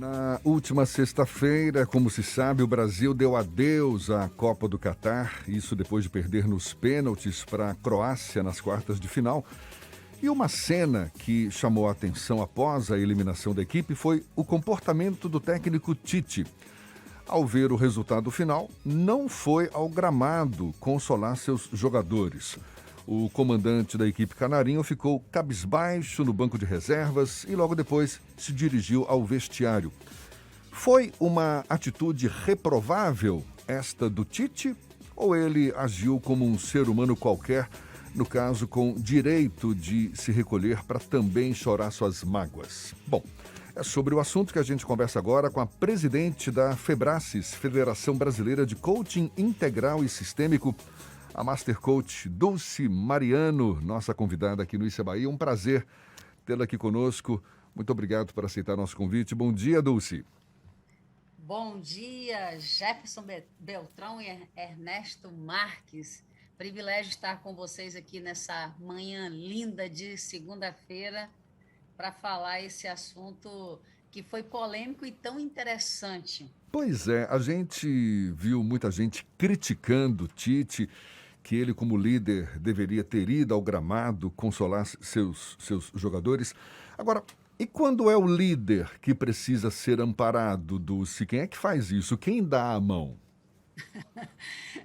Na última sexta-feira, como se sabe, o Brasil deu adeus à Copa do Catar, isso depois de perder nos pênaltis para a Croácia nas quartas de final. E uma cena que chamou a atenção após a eliminação da equipe foi o comportamento do técnico Tite. Ao ver o resultado final, não foi ao gramado consolar seus jogadores. O comandante da equipe canarinho ficou cabisbaixo no banco de reservas e logo depois se dirigiu ao vestiário. Foi uma atitude reprovável esta do Tite? Ou ele agiu como um ser humano qualquer, no caso com direito de se recolher para também chorar suas mágoas? Bom, é sobre o assunto que a gente conversa agora com a presidente da FEBRACES, Federação Brasileira de Coaching Integral e Sistêmico, a Master Coach Dulce Mariano, nossa convidada aqui no Issa Bahia. Um prazer tê-la aqui conosco. Muito obrigado por aceitar nosso convite. Bom dia, Dulce. Bom dia, Jefferson Beltrão e Ernesto Marques. Privilégio estar com vocês aqui nessa manhã linda de segunda-feira para falar esse assunto que foi polêmico e tão interessante. Pois é, a gente viu muita gente criticando o Tite, que ele, como líder, deveria ter ido ao gramado consolar seus jogadores. Agora, e quando é o líder que precisa ser amparado, Dulce? Quem é que faz isso? Quem dá a mão?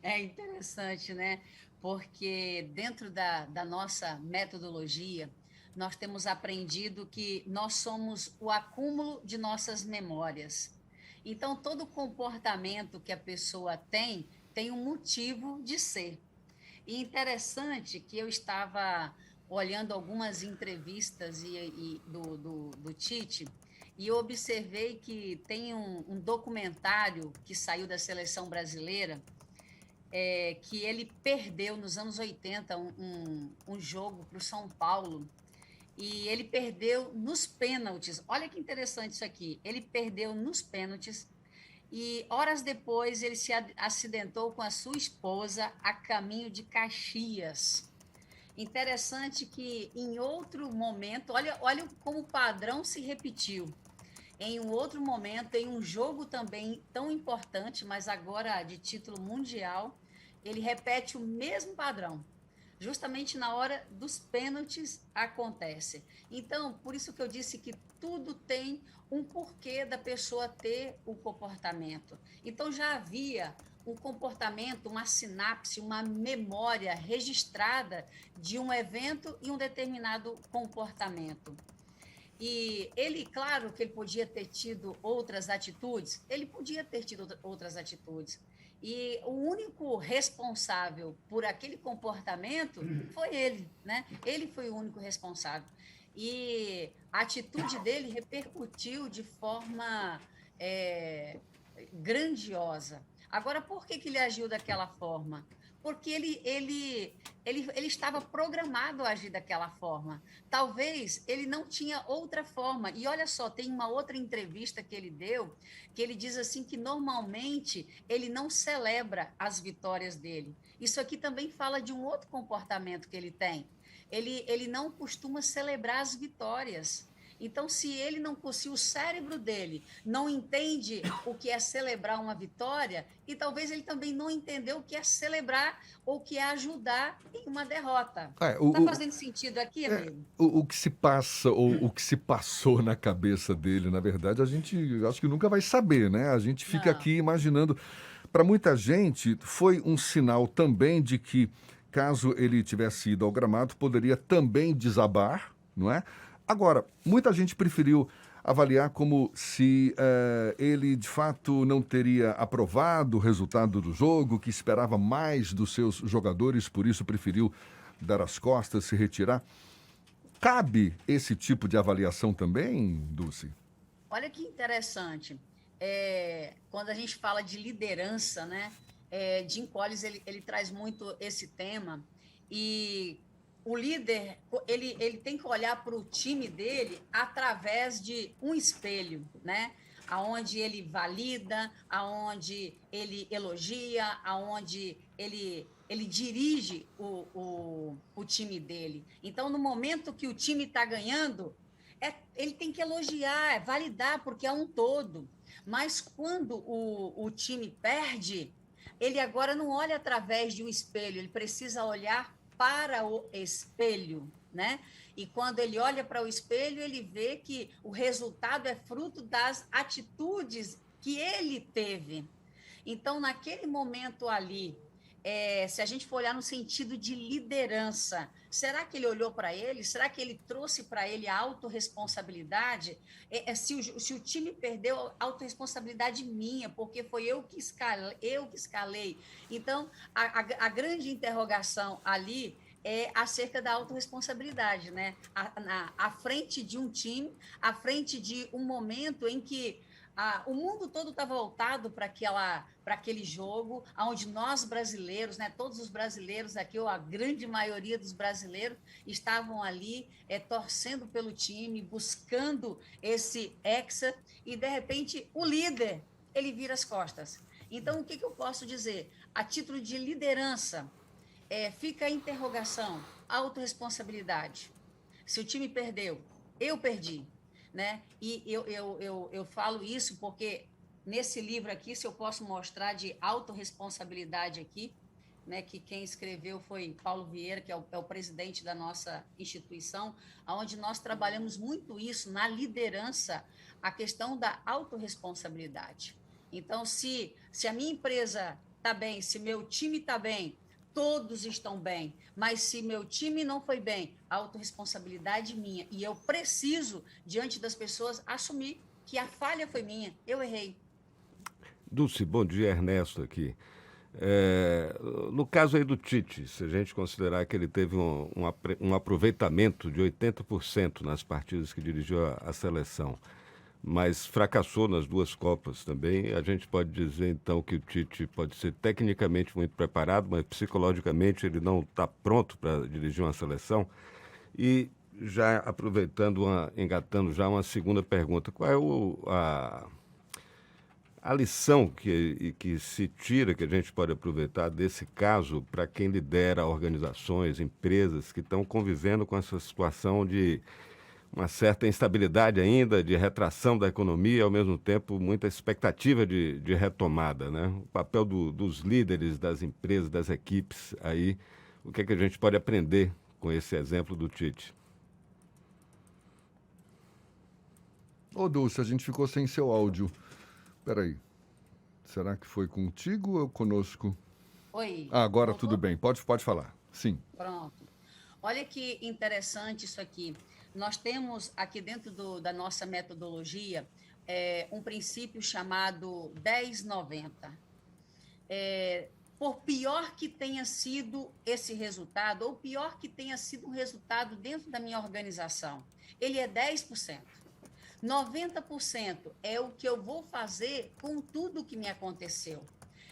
É interessante, né? Porque dentro da nossa metodologia, nós temos aprendido que nós somos o acúmulo de nossas memórias. Então, todo comportamento que a pessoa tem um motivo de ser. E interessante que eu estava olhando algumas entrevistas do Tite e eu observei que tem um documentário que saiu da seleção brasileira, que ele perdeu nos anos 80 um jogo para o São Paulo e ele perdeu nos pênaltis. Olha que interessante isso aqui. Ele perdeu nos pênaltis e horas depois ele se acidentou com a sua esposa a caminho de Caxias. Interessante que em outro momento, olha como o padrão se repetiu. Em um outro momento, em um jogo também tão importante, mas agora de título mundial, ele repete o mesmo padrão. Justamente na hora dos pênaltis acontece. Então, por isso que eu disse que tudo tem um porquê da pessoa ter o comportamento. Então, já havia um comportamento, uma sinapse, uma memória registrada de um evento e um determinado comportamento. E ele, claro que ele podia ter tido outras atitudes, ele podia ter tido outras atitudes. E o único responsável por aquele comportamento foi ele, né? Ele foi o único responsável. E a atitude dele repercutiu de forma é, grandiosa. Agora, por que ele agiu daquela forma? Porque ele estava programado a agir daquela forma. Talvez ele não tinha outra forma. E olha só, tem uma outra entrevista que ele deu, que ele diz assim que normalmente ele não celebra as vitórias dele. Isso aqui também fala de um outro comportamento que ele tem. Ele não costuma celebrar as vitórias. Então, se o cérebro dele não entende o que é celebrar uma vitória, e talvez ele também não entendeu o que é celebrar ou o que é ajudar em uma derrota. É, Está fazendo sentido aqui, é, amigo? o que se passa ou o que se passou na cabeça dele, na verdade, a gente acho que nunca vai saber, né? A gente fica Não. aqui imaginando. Para muita gente, foi um sinal também de que, caso ele tivesse ido ao gramado, poderia também desabar, não é? Agora, muita gente preferiu avaliar como se ele de fato não teria aprovado o resultado do jogo, que esperava mais dos seus jogadores, por isso preferiu dar as costas, se retirar. Cabe esse tipo de avaliação também, Dulce? Olha que interessante. Quando a gente fala de liderança, né? Jim Collins ele traz muito esse tema e o líder ele tem que olhar para o time dele através de um espelho, né? Aonde ele valida, aonde ele elogia, aonde ele dirige o time dele. Então, no momento que o time está ganhando, Ele tem que elogiar, validar, porque é um todo. Mas quando o time perde, ele agora não olha através de um espelho, ele precisa olhar para o espelho, né? E quando ele olha para o espelho, ele vê que o resultado é fruto das atitudes que ele teve. Então, naquele momento ali, se a gente for olhar no sentido de liderança, será que ele olhou para ele? Será que ele trouxe para ele a autorresponsabilidade? Se o time perdeu, a autorresponsabilidade minha, porque foi eu que escalei. Então, a grande interrogação ali é acerca da autorresponsabilidade, né? À frente de um time, à frente de um momento em que o mundo todo está voltado para aquele jogo, onde nós brasileiros, né, todos os brasileiros aqui, ou a grande maioria dos brasileiros, estavam ali torcendo pelo time, buscando esse hexa, e de repente o líder, ele vira as costas. Então, o que eu posso dizer? A título de liderança, fica a interrogação, autorresponsabilidade. Se o time perdeu, eu perdi. Né? E eu falo isso porque nesse livro aqui, se eu posso mostrar de autorresponsabilidade aqui, né, que quem escreveu foi Paulo Vieira, que é o presidente da nossa instituição, onde nós trabalhamos muito isso na liderança, a questão da autorresponsabilidade. Então, se a minha empresa está bem, se meu time está bem, todos estão bem, mas se meu time não foi bem, a autorresponsabilidade minha, e eu preciso, diante das pessoas, assumir que a falha foi minha, eu errei. Dulce, bom dia, Ernesto aqui. No caso aí do Tite, se a gente considerar que ele teve um aproveitamento de 80% nas partidas que dirigiu a seleção, mas fracassou nas duas Copas também, a gente pode dizer então que o Tite pode ser tecnicamente muito preparado, mas psicologicamente ele não está pronto para dirigir uma seleção. E já aproveitando, engatando já uma segunda pergunta, qual é a lição que se tira, que a gente pode aproveitar desse caso para quem lidera organizações, empresas que estão convivendo com essa situação de uma certa instabilidade ainda, de retração da economia e, ao mesmo tempo, muita expectativa de retomada, né? O papel dos líderes, das empresas, das equipes aí, o que é que a gente pode aprender com esse exemplo do Tite? Ô, Dulce, a gente ficou sem seu áudio. Peraí, será que foi contigo ou conosco? Oi, Agora voltou? tudo bem, pode falar. Sim. Pronto. Olha que interessante isso aqui. Nós temos aqui dentro da nossa metodologia um princípio chamado 10-90. Por pior que tenha sido esse resultado, ou pior que tenha sido um resultado dentro da minha organização, ele é 10%. 90% é o que eu vou fazer com tudo que me aconteceu.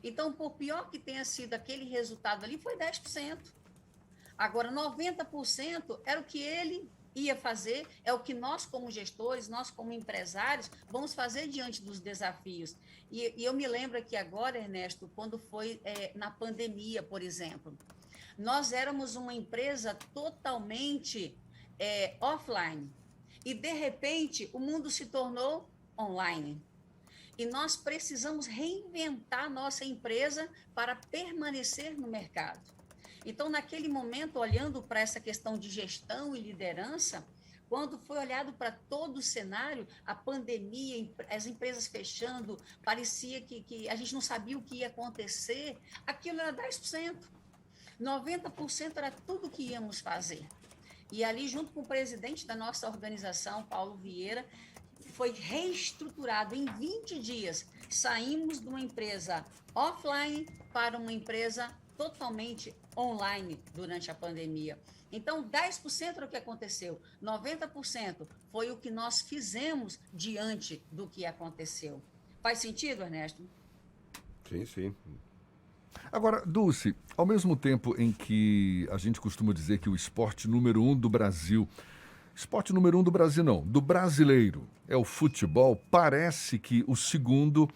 Então, por pior que tenha sido aquele resultado ali, foi 10%. Agora, 90% era o que ele ia fazer, é o que nós, como gestores, nós, como empresários, vamos fazer diante dos desafios. E eu me lembro aqui agora, Ernesto, quando foi na pandemia, por exemplo. Nós éramos uma empresa totalmente offline. E, de repente, o mundo se tornou online. E nós precisamos reinventar nossa empresa para permanecer no mercado. Então, naquele momento, olhando para essa questão de gestão e liderança, quando foi olhado para todo o cenário, a pandemia, as empresas fechando, parecia que a gente não sabia o que ia acontecer, aquilo era 10%. 90% era tudo que íamos fazer. E ali, junto com o presidente da nossa organização, Paulo Vieira, foi reestruturado em 20 dias. Saímos de uma empresa offline para uma empresa totalmente online durante a pandemia. Então, 10% era o que aconteceu, 90% foi o que nós fizemos diante do que aconteceu. Faz sentido, Ernesto? Sim, sim. Agora, Dulce, ao mesmo tempo em que a gente costuma dizer que o esporte número 1 do Brasil, esporte número 1 do Brasil não, do brasileiro, é o futebol, parece que o segundo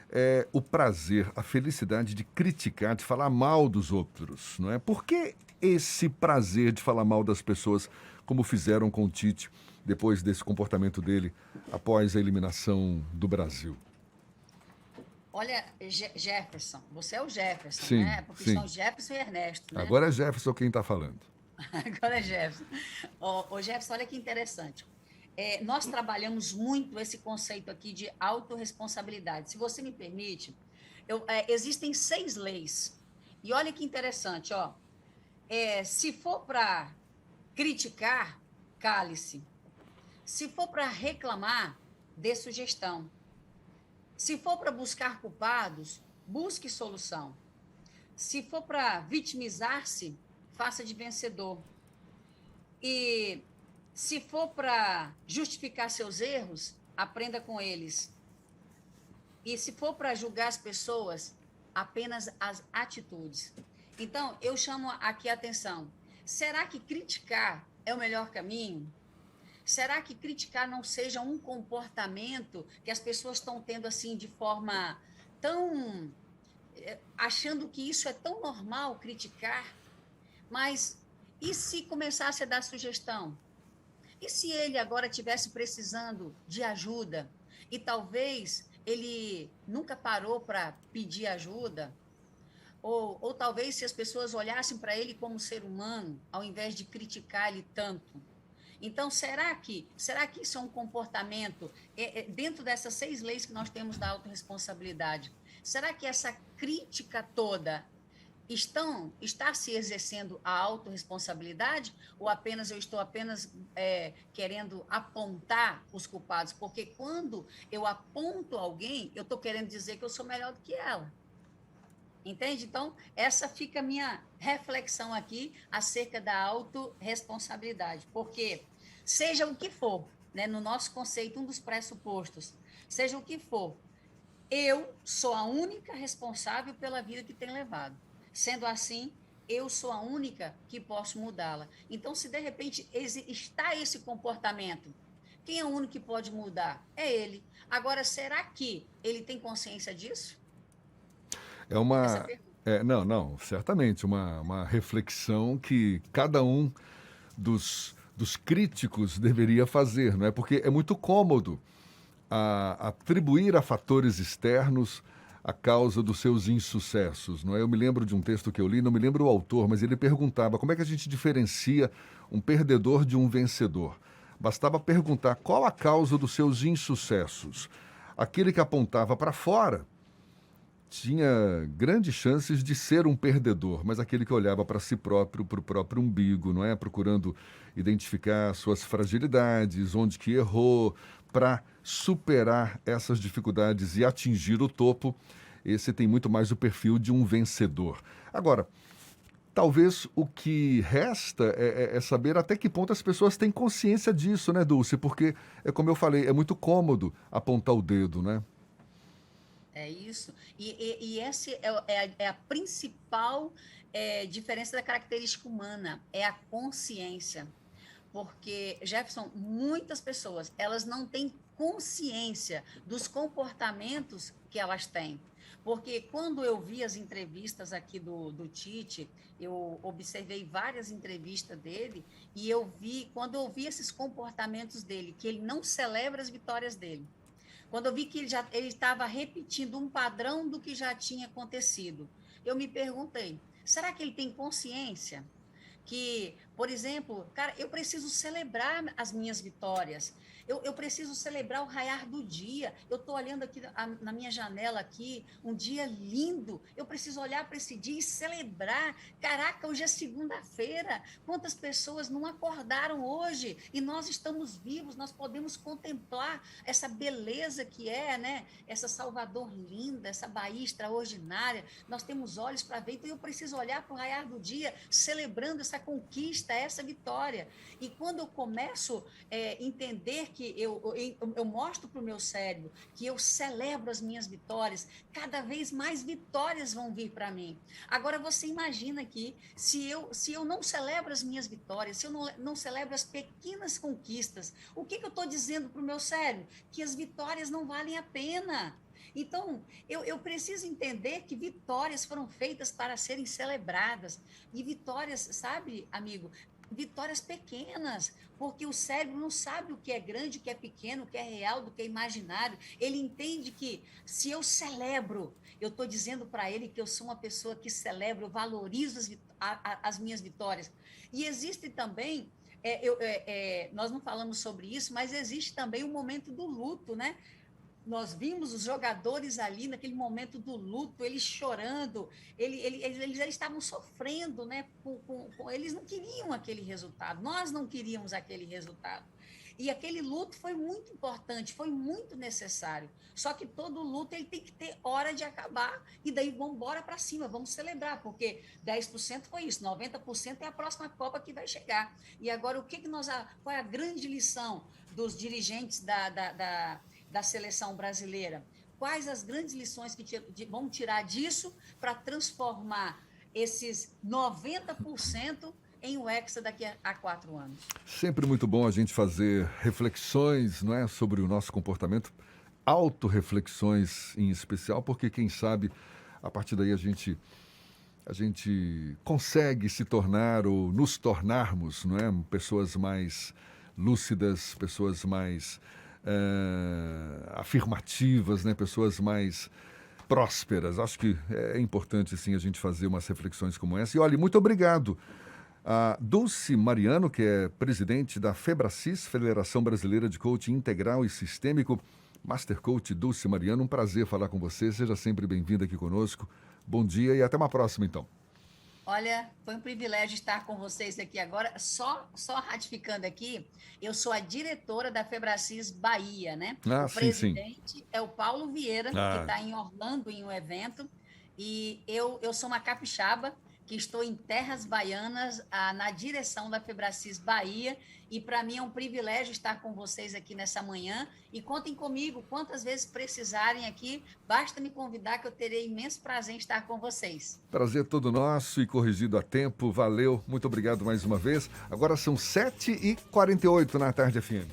é o prazer, a felicidade de criticar, de falar mal dos outros, não é? Por que esse prazer de falar mal das pessoas, como fizeram com o Tite, depois desse comportamento dele após a eliminação do Brasil? Olha, Jefferson, você é o Jefferson, Sim, né? Porque sim. são Jefferson e Ernesto, né? Agora é Jefferson quem está falando. Agora é Jefferson. Ô, Jefferson, olha que interessante. Nós trabalhamos muito esse conceito aqui de autorresponsabilidade. Se você me permite, existem 6 leis. E olha que interessante, ó. Se for para criticar, cale-se. Se for para reclamar, dê sugestão. Se for para buscar culpados, busque solução. Se for para vitimizar-se, faça de vencedor. E se for para justificar seus erros, aprenda com eles. E se for para julgar as pessoas, apenas as atitudes. Então, eu chamo aqui a atenção. Será que criticar é o melhor caminho? Será que criticar não seja um comportamento que as pessoas estão tendo assim de forma tão achando que isso é tão normal criticar? Mas e se começasse a dar sugestão? E se ele agora estivesse precisando de ajuda e talvez ele nunca parou para pedir ajuda? Ou talvez se as pessoas olhassem para ele como ser humano, ao invés de criticar ele tanto? Então, será que isso é um comportamento, dentro dessas 6 leis que nós temos da autorresponsabilidade, será que essa crítica toda está se exercendo a autorresponsabilidade ou eu estou apenas querendo apontar os culpados? Porque quando eu aponto alguém, eu estou querendo dizer que eu sou melhor do que ela. Entende? Então, essa fica a minha reflexão aqui acerca da autorresponsabilidade. Porque, seja o que for, né, no nosso conceito, um dos pressupostos, seja o que for, eu sou a única responsável pela vida que tem levado. Sendo assim, eu sou a única que posso mudá-la. Então, se de repente está esse comportamento, quem é o único que pode mudar? É ele. Agora, será que ele tem consciência disso? É Essa uma. pergunta. Não, certamente, uma reflexão que cada um dos críticos deveria fazer, não é? Porque é muito cômodo atribuir a fatores externos a causa dos seus insucessos, não é? Eu me lembro de um texto que eu li, não me lembro o autor, mas ele perguntava como é que a gente diferencia um perdedor de um vencedor. Bastava perguntar qual a causa dos seus insucessos. Aquele que apontava para fora tinha grandes chances de ser um perdedor, mas aquele que olhava para si próprio, para o próprio umbigo, não é? Procurando identificar suas fragilidades, onde que errou, para superar essas dificuldades e atingir o topo, esse tem muito mais o perfil de um vencedor. Agora, talvez o que resta é saber até que ponto as pessoas têm consciência disso, né, Dulce? Porque, é como eu falei, é muito cômodo apontar o dedo, né? É isso. E essa é a principal diferença da característica humana, é a consciência. Porque, Jefferson, muitas pessoas, elas não têm consciência dos comportamentos que elas têm. Porque quando eu vi as entrevistas aqui do Tite, eu observei várias entrevistas dele e quando eu vi esses comportamentos dele, que ele não celebra as vitórias dele, quando eu vi que ele estava repetindo um padrão do que já tinha acontecido, eu me perguntei, será que ele tem consciência que, por exemplo, cara, eu preciso celebrar as minhas vitórias, eu preciso celebrar o raiar do dia, eu estou olhando aqui na minha janela aqui, um dia lindo, eu preciso olhar para esse dia e celebrar, caraca, hoje é segunda-feira, quantas pessoas não acordaram hoje, e nós estamos vivos, nós podemos contemplar essa beleza que é, né, essa Salvador linda, essa Bahia extraordinária, nós temos olhos para ver, então eu preciso olhar para o raiar do dia, celebrando essa conquista, essa vitória. E quando eu começo a entender que eu mostro para o meu cérebro que eu celebro as minhas vitórias, cada vez mais vitórias vão vir para mim. Agora você imagina aqui, se eu não celebro as minhas vitórias, se eu não celebro as pequenas conquistas, o que eu estou dizendo para o meu cérebro? Que as vitórias não valem a pena. Então, eu preciso entender que vitórias foram feitas para serem celebradas. E vitórias, sabe, amigo, vitórias pequenas, porque o cérebro não sabe o que é grande, o que é pequeno, o que é real, do que é imaginário. Ele entende que se eu celebro, eu estou dizendo para ele que eu sou uma pessoa que celebra, eu valorizo as minhas vitórias. E existe também, nós não falamos sobre isso, mas existe também o momento do luto, né? Nós vimos os jogadores ali naquele momento do luto, eles chorando, eles estavam sofrendo, né? Eles não queriam aquele resultado, nós não queríamos aquele resultado. E aquele luto foi muito importante, foi muito necessário. Só que todo luto ele tem que ter hora de acabar. E daí vamos embora para cima, vamos celebrar, porque 10% foi isso, 90% é a próxima Copa que vai chegar. E agora, qual é a grande lição dos dirigentes da seleção brasileira? Quais as grandes lições que vão tirar disso para transformar esses 90% em um Hexa daqui a 4 anos? Sempre muito bom a gente fazer reflexões, não é, sobre o nosso comportamento, autorreflexões em especial, porque quem sabe a partir daí a gente consegue se tornar ou nos tornarmos, não é, pessoas mais lúcidas, pessoas mais afirmativas, né, pessoas mais prósperas. Acho que é importante, sim, a gente fazer umas reflexões como essa. E, olha, muito obrigado a Dulce Mariano, que é presidente da Febracis, Federação Brasileira de Coaching Integral e Sistêmico. Master Coach Dulce Mariano, um prazer falar com você. Seja sempre bem-vinda aqui conosco. Bom dia e até uma próxima, então. Olha, foi um privilégio estar com vocês aqui agora. Só ratificando aqui, eu sou a diretora da Febracis Bahia, né? Ah, o sim, presidente sim. é o Paulo Vieira, que está em Orlando em um evento, e eu sou uma capixaba que estou em terras baianas, na direção da Febracis Bahia, e para mim é um privilégio estar com vocês aqui nessa manhã, e contem comigo, quantas vezes precisarem aqui, basta me convidar que eu terei imenso prazer em estar com vocês. Prazer todo nosso e corrigido a tempo, valeu, muito obrigado mais uma vez. Agora são 7h48 na Tarde FM.